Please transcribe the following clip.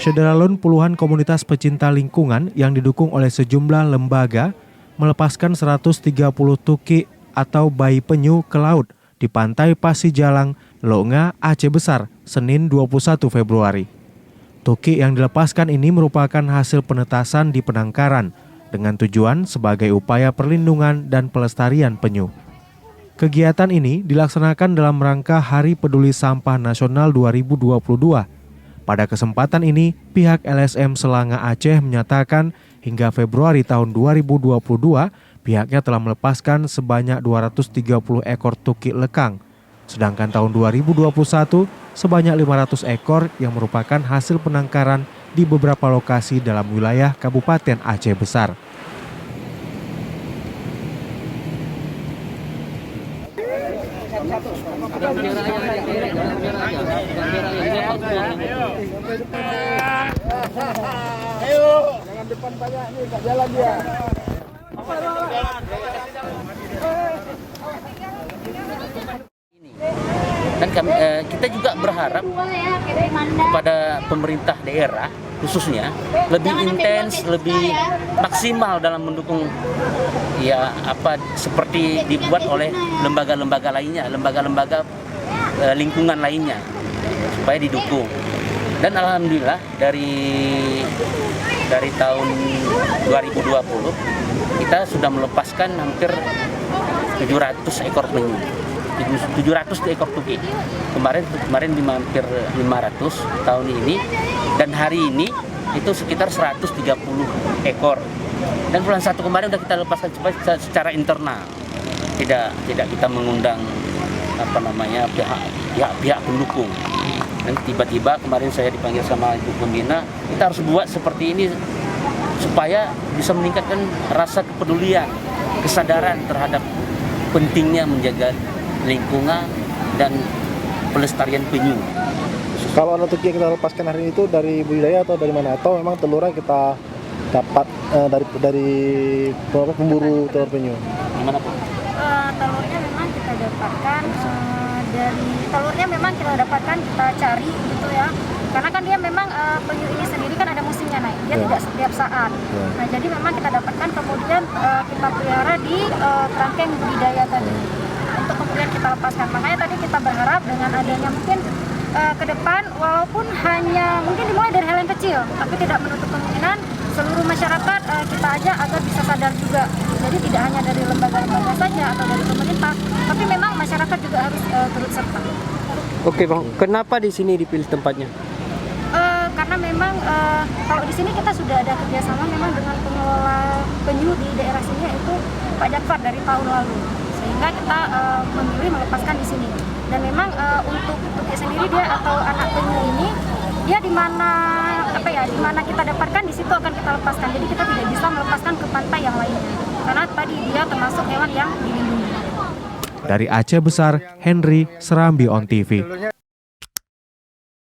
Syederalun puluhan komunitas pecinta lingkungan yang didukung oleh sejumlah lembaga melepaskan 130 tukik atau bayi penyu ke laut di pantai Pasijalang, Longa, Aceh Besar, Senin 21 Februari. Tukik yang dilepaskan ini merupakan hasil penetasan di penangkaran dengan tujuan sebagai upaya perlindungan dan pelestarian penyu. Kegiatan ini dilaksanakan dalam rangka Hari Peduli Sampah Nasional 2022. Pada kesempatan ini, pihak LSM Selanga Aceh menyatakan hingga Februari tahun 2022, pihaknya telah melepaskan sebanyak 230 ekor tukik lekang. Sedangkan tahun 2021, sebanyak 500 ekor yang merupakan hasil penangkaran di beberapa lokasi dalam wilayah Kabupaten Aceh Besar. Ayo, jangan depan banyak nih, tak jalan dia. Dan kita juga berharap kepada pemerintah daerah khususnya lebih intens, lebih maksimal dalam mendukung seperti dibuat oleh lembaga-lembaga lainnya, lembaga-lembaga lingkungan lainnya supaya didukung. Dan alhamdulillah dari tahun 2020 kita sudah melepaskan hampir 700 ekor penyu. 700 ekor tukik. Kemarin hampir 500 tahun ini, dan hari ini itu sekitar 130 ekor. Dan bulan 1 kemarin sudah kita lepaskan secara internal. Tidak kita mengundang pihak pendukung. Dan tiba-tiba kemarin saya dipanggil sama Ibu Pembina, kita harus buat seperti ini supaya bisa meningkatkan rasa kepedulian, kesadaran terhadap pentingnya menjaga lingkungan dan pelestarian penyu. Kalau anak tukik yang kita lepaskan hari itu dari budidaya atau dari mana? Atau memang telurnya kita dapat dari pemburu telur penyu? Gimana Bu? Telurnya memang kita dapatkan kita cari gitu ya. Karena kan dia memang penyu ini sendiri kan ada musimnya naik, dia tidak setiap saat. Nah jadi memang kita dapatkan kemudian kita pelihara di kerangkeng budidaya tadi. Untuk kemudian kita lepaskan. Makanya tadi kita berharap dengan adanya mungkin ke depan walaupun hanya mungkin dimulai dari hal yang kecil, tapi tidak menutup kemungkinan seluruh masyarakat kita ajak agar bisa sadar juga. Jadi tidak hanya dari lembaga-lembaga saja atau dari pemerintah, tapi memang masyarakat juga harus turut serta. Oke Bang, kenapa di sini dipilih tempatnya? Karena memang kalau di sini kita sudah ada kerjasama memang dengan pengelola penyu di daerah sini yaitu Pak Jafar dari tahun lalu. Sehingga kita memilih melepaskan di sini. Dan memang untuk tukik sendiri dia atau anak penyu ini dia di mana kita dapatkan di situ akan kita lepaskan. Jadi kita tidak bisa melepaskan ke pantai yang lainnya. Karena tadi dia termasuk hewan yang dilindungi. Dari Aceh Besar, Henry, Serambi On TV.